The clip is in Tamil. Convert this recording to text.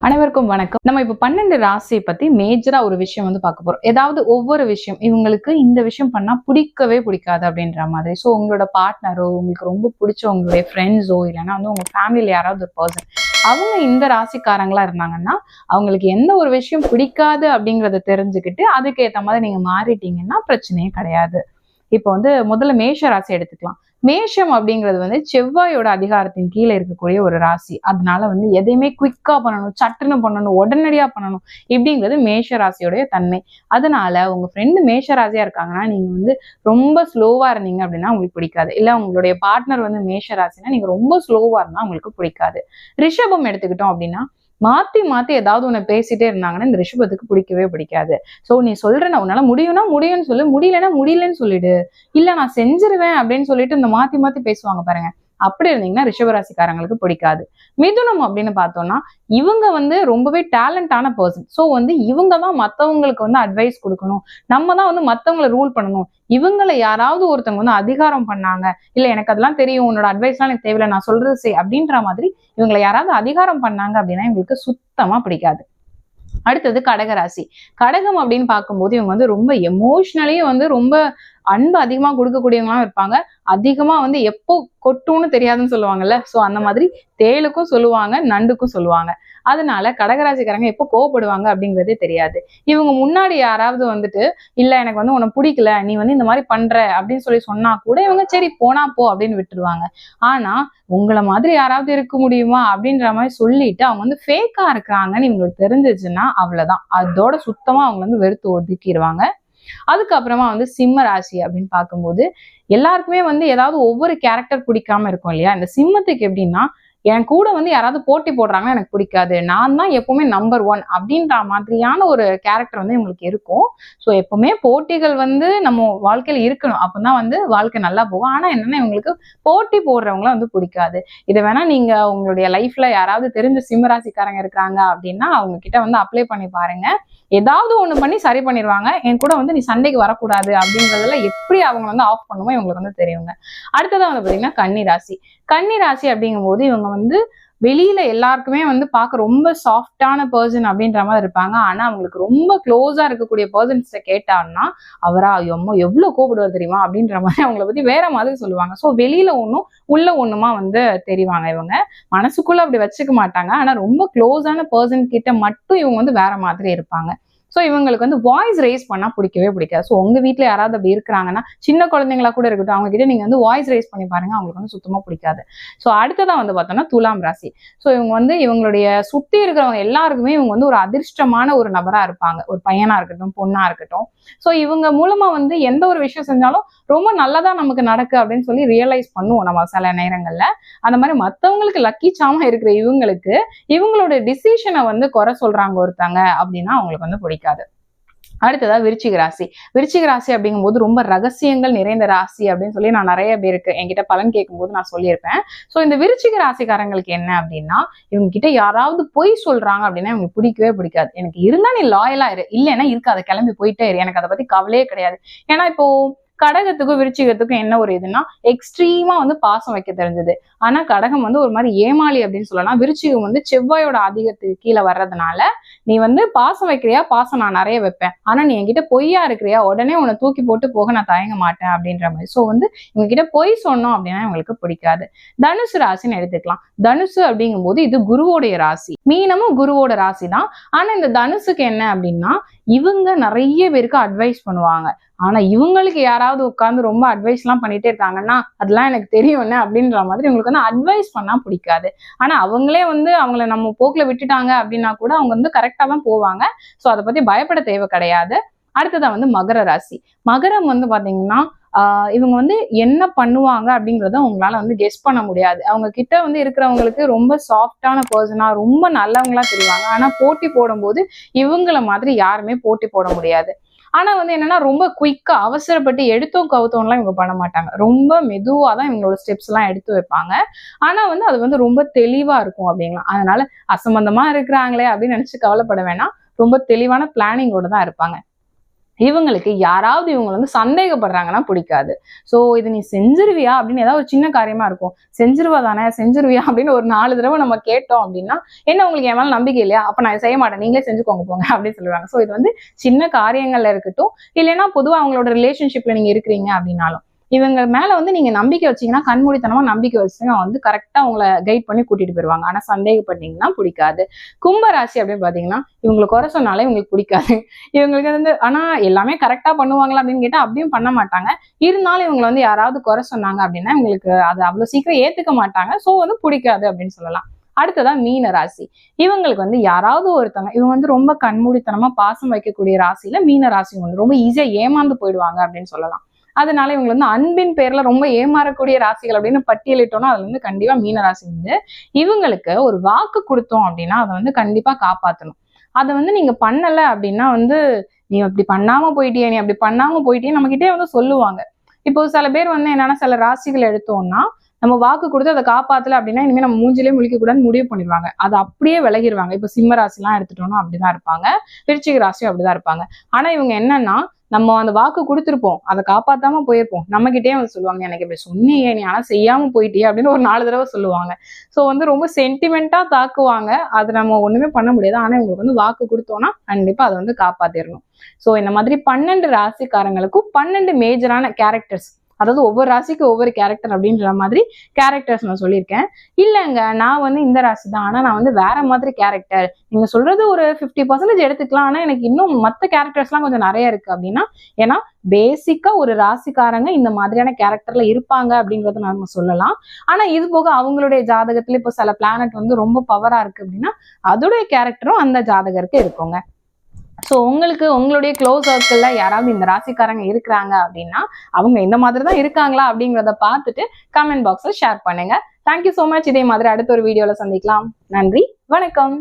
அனைவருக்கும் வணக்கம். நம்ம இப்ப 12 ராசியை பத்தி மேஜரா ஒரு விஷயம் பார்க்க போறோம். ஏதாவது ஒவ்வொரு விஷயம் இவங்களுக்கு இந்த விஷயம் பண்ணா பிடிக்கவே பிடிக்காது அப்படின்ற மாதிரி. ஸோ உங்களோட பார்ட்னரோ, உங்களுக்கு ரொம்ப பிடிச்ச உங்களுடைய ஃப்ரெண்ட்ஸோ, இல்லைன்னா உங்க ஃபேமிலியில யாராவது ஒரு பர்சன் அவங்க இந்த ராசிக்காரங்களா இருந்தாங்கன்னா அவங்களுக்கு எந்த ஒரு விஷயம் பிடிக்காது அப்படிங்கறத தெரிஞ்சுக்கிட்டு அதுக்கேற்ற மாதிரி நீங்க மாறிட்டீங்கன்னா பிரச்சனையே கிடையாது. இப்போ முதல்ல மேஷ ராசி எடுத்துக்கலாம். மேஷம் அப்படிங்கிறது செவ்வாயோட அதிகாரத்தின் கீழே இருக்கக்கூடிய ஒரு ராசி. அதனால எதையுமே குயிக்கா பண்ணணும், சட்டுன்னு பண்ணணும், உடனடியா பண்ணணும் இப்படிங்கிறது மேஷ ராசியோடைய தன்மை. அதனால உங்க ஃப்ரெண்டு மேஷ ராசியா இருக்காங்கன்னா நீங்க ரொம்ப ஸ்லோவா இருந்தீங்க அப்படின்னா உங்களுக்கு பிடிக்காது. இல்ல உங்களுடைய பார்ட்னர் மேஷ ராசினா நீங்க ரொம்ப ஸ்லோவா இருந்தா உங்களுக்கு பிடிக்காது. ரிஷபம் எடுத்துக்கிட்டோம் அப்படின்னா மாத்தி மாத்தி ஏதாவது ஒண்ணு பேசிட்டே இருந்தாங்கன்னா இந்த ரிஷபத்துக்கு பிடிக்கவே பிடிக்காது. சோ நீ சொல்றேன்னா உன்னால முடியும்னா முடியும்னு சொல்லு, முடியலன்னா முடியலன்னு சொல்லிடு, இல்ல நான் செஞ்சிருவேன் அப்படின்னு சொல்லிட்டு இந்த மாத்தி மாத்தி பேசுவாங்க பாருங்க. அப்படி இருந்தீங்கன்னா ரிஷபராசிக்காரங்களுக்கு பிடிக்காது. மிதுனம் அப்படின்னு பார்த்தோம்னா இவங்க ரொம்பவே டேலண்டான பர்சன். ஸோ இவங்க தான் மற்றவங்களுக்கு அட்வைஸ் கொடுக்கணும், நம்ம தான் மற்றவங்களை ரூல் பண்ணணும். இவங்களை யாராவது ஒருத்தவங்க அதிகாரம் பண்ணாங்க, இல்ல எனக்கு அதெல்லாம் தெரியும், உன்னோட அட்வைஸ்லாம் எனக்கு தேவையில்லை, நான் சொல்றது செய் அப்படின்ற மாதிரி இவங்களை யாராவது அதிகாரம் பண்ணாங்க அப்படின்னா இவங்களுக்கு சுத்தமா பிடிக்காது. அடுத்தது கடகராசி. கடகம் அப்படின்னு பார்க்கும்போது இவங்க ரொம்ப எமோஷனலி ரொம்ப அன்பு அதிகமா கொடுக்கக்கூடியவங்களாம் இருப்பாங்க. அதிகமா எப்போ கொட்டும்னு தெரியாதுன்னு சொல்லுவாங்கல்ல. சோ அந்த மாதிரி தேளுக்கும் சொல்லுவாங்க, நண்டுக்கும் சொல்லுவாங்க. அதனால கடகராசிக்காரங்க எப்போ கோவப்படுவாங்க அப்படிங்கிறதே தெரியாது. இவங்க முன்னாடி யாராவது இல்ல எனக்கு உன்னை பிடிக்கல, நீ இந்த மாதிரி பண்ற அப்படின்னு சொன்னா கூட இவங்க சரி போனா போ அப்படின்னு விட்டுருவாங்க. ஆனா உங்களை மாதிரி யாராவது இருக்க முடியுமா அப்படின்ற மாதிரி சொல்லிட்டு அவங்க ஃபேக்கா இருக்கிறாங்கன்னு இவங்களுக்கு தெரிஞ்சிச்சுன்னா அவ்வளவுதான், அதோட சுத்தமா அவங்க வெறுத்து ஒதுக்கிடுவாங்க. அதுக்கப்புறமா சிம்ம ராசி அப்படின்னு பார்க்கும்போது எல்லாருக்குமே ஏதாவது ஒவ்வொரு கேரக்டர் பிடிக்காம இருக்கும் இல்லையா. இந்த சிம்மத்துக்கு எப்படின்னா என் கூட யாராவது போட்டி போடுறாங்கன்னா எனக்கு பிடிக்காது, நான் தான் எப்பவுமே நம்பர் 1 அப்படின்ற மாதிரியான ஒரு கேரக்டர் இவங்களுக்கு இருக்கும். ஸோ எப்பவுமே போட்டிகள் நம்ம வாழ்க்கையில இருக்கணும், அப்பதான் வாழ்க்கை நல்லா போகும். ஆனா என்னன்னா இவங்களுக்கு போட்டி போடுறவங்கள பிடிக்காது. இதை வேணா நீங்க உங்களுடைய லைஃப்ல யாராவது தெரிஞ்ச சிம்மராசிக்காரங்க இருக்கிறாங்க அப்படின்னா அவங்க கிட்ட அப்ளை பண்ணி பாருங்க. ஏதாவது ஒண்ணு பண்ணி சரி பண்ணிடுவாங்க. என் கூட நீ சண்டைக்கு வரக்கூடாது அப்படின்றதுல எப்படி அவங்க ஆஃப் பண்ணுமோ இவங்களுக்கு தெரியுங்க. அடுத்ததான் பாத்தீங்கன்னா கன்னிராசி. கன்னிராசி அப்படிங்கும் போது இவங்க வெளியில எல்லாருக்குமே பார்க்க ரொம்ப சாஃப்டான பர்சன் அப்படின்ற மாதிரி இருப்பாங்க. ஆனா அவங்களுக்கு ரொம்ப க்ளோஸா இருக்கக்கூடிய பர்சன்ஸ் கேட்டாங்கன்னா அவரா எவ்வளவு கோபப்படுவார் தெரியுமா அப்படின்ற மாதிரி அவங்கள பத்தி வேற மாதிரி சொல்லுவாங்க. சோ வெளியில ஒண்ணும் உள்ள ஒண்ணுமா தெரிவாங்க. இவங்க மனசுக்குள்ள அப்படி வச்சுக்க மாட்டாங்க. ஆனா ரொம்ப க்ளோஸான பர்சன் கிட்ட மட்டும் இவங்க வேற மாதிரி இருப்பாங்க. ஸோ இவங்களுக்கு வாய்ஸ் ரைஸ் பண்ணா பிடிக்கவே பிடிக்காது. ஸோ உங்க வீட்டுல யாராவது அப்படி இருக்கிறாங்கன்னா சின்ன குழந்தைங்களா கூட இருக்கட்டும், அவங்க கிட்ட நீங்க வாய்ஸ் ரைஸ் பண்ணி பாருங்க, அவங்களுக்கு சுத்தமா பிடிக்காது. ஸோ அடுத்ததான் பார்த்தோம்னா துலாம் ராசி. ஸோ இவங்க இவங்களுடைய சுத்தி இருக்கிறவங்க எல்லாருக்குமே இவங்க ஒரு அதிர்ஷ்டமான ஒரு நபரா இருப்பாங்க. ஒரு பையனா இருக்கட்டும், பொண்ணா இருக்கட்டும். ஸோ இவங்க மூலமா எந்த ஒரு விஷயம் செஞ்சாலும் ரொம்ப நல்லதா நமக்கு நடக்கு அப்படின்னு சொல்லி ரியலைஸ் பண்ணுவோம் நம்ம சில நேரங்கள்ல. அந்த மாதிரி மற்றவங்களுக்கு லக்கி சாமா இருக்கிற இவங்களுக்கு இவங்களோட டிசிஷனை குறை சொல்றாங்க ஒருத்தங்க அப்படின்னா அவங்களுக்கு பிடிக்காது. அடுத்ததா விருச்சிக ராசி. விருச்சிக ராசி அப்படிங்கும் போது ரொம்ப ரகசியங்கள் நிறைந்த ராசி அப்படின்னு சொல்லி நான் நிறைய பேருக்கு என்கிட்ட பலன் கேட்கும் போது நான் சொல்லியிருப்பேன். சோ இந்த விருச்சிக ராசிக்காரங்களுக்கு என்ன அப்படின்னா இவங்க கிட்ட யாராவது பொய் சொல்றாங்க அப்படின்னா இவங்களுக்கு பிடிக்கவே பிடிக்காது. எனக்கு இருந்தா நீ லாயலா இரு, இல்லைன்னா இருக்காது, கிளம்பி போயிட்டே இரு, எனக்கு அதை பத்தி கவலையே கிடையாது. ஏன்னா இப்போ கடகத்துக்கும் விருச்சிகத்துக்கும் என்ன ஒரு இதுன்னா எக்ஸ்ட்ரீமா பாசம் வைக்க தெரிஞ்சது. ஆனா கடகம் ஒரு மாதிரி ஏமாளி அப்படின்னு சொல்லலாம். விருச்சிகம் செவ்வாயோட ஆதிக்கத்துக்கு கீழே வர்றதுனால நீ பாசம் வைக்கிறியா, பாசம் நான் நிறைய வைப்பேன், ஆனா நீ என்கிட்ட பொய்யா இருக்கிறியா, உடனே உன்னை தூக்கி போட்டு போக நான் தயங்க மாட்டேன் அப்படின்ற மாதிரி. சோ இவங்க கிட்ட பொய் சொன்னோம் அப்படின்னா இவங்களுக்கு பிடிக்காது. தனுசு ராசின்னு எடுத்துக்கலாம். தனுசு அப்படிங்கும் போது இது குருவோடைய ராசி. மீனமும் குருவோட ராசி தான். ஆனா இந்த தனுசுக்கு என்ன அப்படின்னா இவங்க நிறைய பேருக்கு அட்வைஸ் பண்ணுவாங்க. ஆனா இவங்களுக்கு யாராவது உட்கார்ந்து ரொம்ப அட்வைஸ் எல்லாம் பண்ணிட்டே இருக்காங்கன்னா அதெல்லாம் எனக்கு தெரியும் என்ன அப்படின்ற மாதிரி இவங்களுக்கு அட்வைஸ் பண்ணா பிடிக்காது. ஆனா அவங்களே அவங்கள நம்ம போக்குல விட்டுட்டாங்க அப்படின்னா கூட அவங்க கரெக்டா தான் போவாங்க. சோ அதை பத்தி பயப்பட தேவை கிடையாது. அடுத்ததான் மகர ராசி. மகரம் பாத்தீங்கன்னா இவங்க என்ன பண்ணுவாங்க அப்படிங்கறத உங்களால கெஸ் பண்ண முடியாது. அவங்க கிட்ட இருக்கிறவங்களுக்கு ரொம்ப சாஃப்டான பர்சனா ரொம்ப நல்லவங்களா தெரிவாங்க. ஆனா போட்டி போடும் போது இவங்கள மாதிரி யாருமே போட்டி போட முடியாது. ஆனா என்னன்னா ரொம்ப குயிக்கா அவசரப்பட்டு எடுத்தோம் கவுத்தோம்லாம் இவங்க பண்ண மாட்டாங்க. ரொம்ப மெதுவா தான் இவங்களோட ஸ்டெப்ஸ் எல்லாம் எடுத்து வைப்பாங்க. ஆனா அது ரொம்ப தெளிவா இருக்கும் அப்படிங்களா. அதனால அசம்பந்தமா இருக்கிறாங்களே அப்படின்னு நினைச்சு கவலைப்பட வேணாம். ரொம்ப தெளிவான பிளானிங்கோட தான் இருப்பாங்க. இவங்களுக்கு யாராவது இவங்க வந்து சந்தேகப்படுறாங்கன்னா பிடிக்காது. ஸோ இது நீ செஞ்சிருவியா அப்படின்னு ஏதாவது ஒரு சின்ன காரியமா இருக்கும், செஞ்சிருவா தானே செஞ்சிருவியா அப்படின்னு ஒரு 4 தடவை நம்ம கேட்டோம் அப்படின்னா, என்ன உங்களுக்கு என் மேல நம்பிக்கை இல்லையா, அப்ப நான் செய்ய மாட்டேன், நீங்களே செஞ்சுக்கோங்க போங்க அப்படின்னு சொல்லுவாங்க. ஸோ இது வந்து சின்ன காரியங்கள்ல இருக்கட்டும், இல்லைன்னா பொதுவா அவங்களோட ரிலேஷன்ஷிப்ல நீங்க இருக்கிறீங்க அப்படின்னாலும் இவங்க மேல வந்து நீங்க நம்பிக்கை வச்சீங்கன்னா, கண்மூடித்தனமா நம்பிக்கை வச்சுங்க வந்து கரெக்டா உங்களை கைட் பண்ணி கூட்டிட்டு போயிருவாங்க. ஆனா சந்தேகப்பட்டீங்கன்னா பிடிக்காது. கும்பராசி அப்படின்னு பாத்தீங்கன்னா, இவங்களுக்கு குறை சொன்னாலே இவங்களுக்கு பிடிக்காது. இவங்களுக்கு வந்து ஆனா எல்லாமே கரெக்டா பண்ணுவாங்களா அப்படின்னு கேட்டா அப்படியும் பண்ண மாட்டாங்க. இருந்தாலும் இவங்களை வந்து யாராவது குறை சொன்னாங்க அப்படின்னா இவங்களுக்கு அதை அவ்வளவு சீக்கிரம் ஏத்துக்க மாட்டாங்க. சோ வந்து பிடிக்காது அப்படின்னு சொல்லலாம். அடுத்ததான் மீன ராசி. இவங்களுக்கு வந்து யாராவது ஒருத்தவங்க இவங்க வந்து ரொம்ப கண்மூடித்தனமா பாசம் வைக்கக்கூடிய ராசியில மீன ராசி ஒன்று. ரொம்ப ஈஸியா ஏமாந்து போயிடுவாங்க அப்படின்னு சொல்லலாம். அதனால இவங்க வந்து அன்பின் பேர்ல ரொம்ப ஏமாறக்கூடிய ராசிகள் அப்படின்னு பட்டியலிட்டோம்னா அதுல வந்து கண்டிப்பா மீன ராசி வந்து இவங்களுக்கு ஒரு வாக்கு கொடுத்தோம் அப்படின்னா அதை வந்து கண்டிப்பா காப்பாற்றணும். அதை வந்து நீங்க பண்ணல அப்படின்னா வந்து நீ அப்படி பண்ணாம போயிட்டியே, நீ அப்படி பண்ணாம போயிட்டியே நம்ம கிட்டே வந்து சொல்லுவாங்க. இப்போ சில பேர் வந்து என்னன்னா சில ராசிகள் எடுத்தோம்னா நம்ம வாக்கு கொடுத்து அதை காப்பாத்தல அப்படின்னா இனிமே நம்ம மூஞ்சிலே முழிக்க கூடாதுன்னு முடிவு பண்ணிடுவாங்க. அதை அப்படியே விலகிடுவாங்க. இப்ப சிம்ம ராசி எல்லாம் எடுத்துட்டோம்னா அப்படிதான் இருப்பாங்க, விருச்சிக ராசியும் அப்படிதான் இருப்பாங்க. ஆனா இவங்க என்னன்னா நம்ம அந்த வாக்கு கொடுத்துருப்போம், அதை காப்பாத்தாம போயிருப்போம், நம்ம கிட்டே வந்து சொல்லுவாங்க எனக்கு இப்படி சொன்னியே நீ ஆனா செய்யாம போயிட்டியே அப்படின்னு ஒரு 4 தடவை சொல்லுவாங்க. ஸோ வந்து ரொம்ப சென்டிமெண்டா தாக்குவாங்க. அது நம்ம ஒண்ணுமே பண்ண முடியாது. ஆனா இவங்களுக்கு வந்து வாக்கு கொடுத்தோம்னா கண்டிப்பா அதை வந்து காப்பாத்திடணும். ஸோ இந்த மாதிரி 12 ராசிக்காரங்களுக்கும் 12 மேஜரான கேரக்டர்ஸ், அதாவது ஒவ்வொரு ராசிக்கு ஒவ்வொரு கேரக்டர் அப்படின்ற மாதிரி கேரக்டர்ஸ் நான் சொல்லியிருக்கேன். இல்லைங்க நான் வந்து இந்த ராசி தான், ஆனா நான் வந்து வேற மாதிரி கேரக்டர், நீங்க சொல்றது ஒரு 50% எடுத்துக்கலாம், ஆனா எனக்கு இன்னும் மற்ற கேரக்டர்ஸ்லாம் கொஞ்சம் நிறைய இருக்கு அப்படின்னா, ஏன்னா பேசிக்கா ஒரு ராசிக்காரங்க இந்த மாதிரியான கேரக்டர்ல இருப்பாங்க அப்படிங்கறத நம்ம சொல்லலாம். ஆனா இது போக அவங்களுடைய ஜாதகத்துல இப்போ சில பிளானட் வந்து ரொம்ப பவரா இருக்கு அப்படின்னா அதோடைய கேரக்டரும் அந்த ஜாதகருக்கு இருக்குங்க. ஸோ உங்களுக்கு உங்களுடைய க்ளோஸ் சர்க்கிள்ல யாராவது இந்த ராசிக்காரங்க இருக்கிறாங்க அப்படின்னா அவங்க இந்த மாதிரி தான் இருக்காங்களா அப்படிங்கிறத பார்த்துட்டு கமெண்ட் பாக்ஸ்ல ஷேர் பண்ணுங்க. Thank you so much. இதே மாதிரி அடுத்த ஒரு வீடியோல சந்திக்கலாம். நன்றி, வணக்கம்.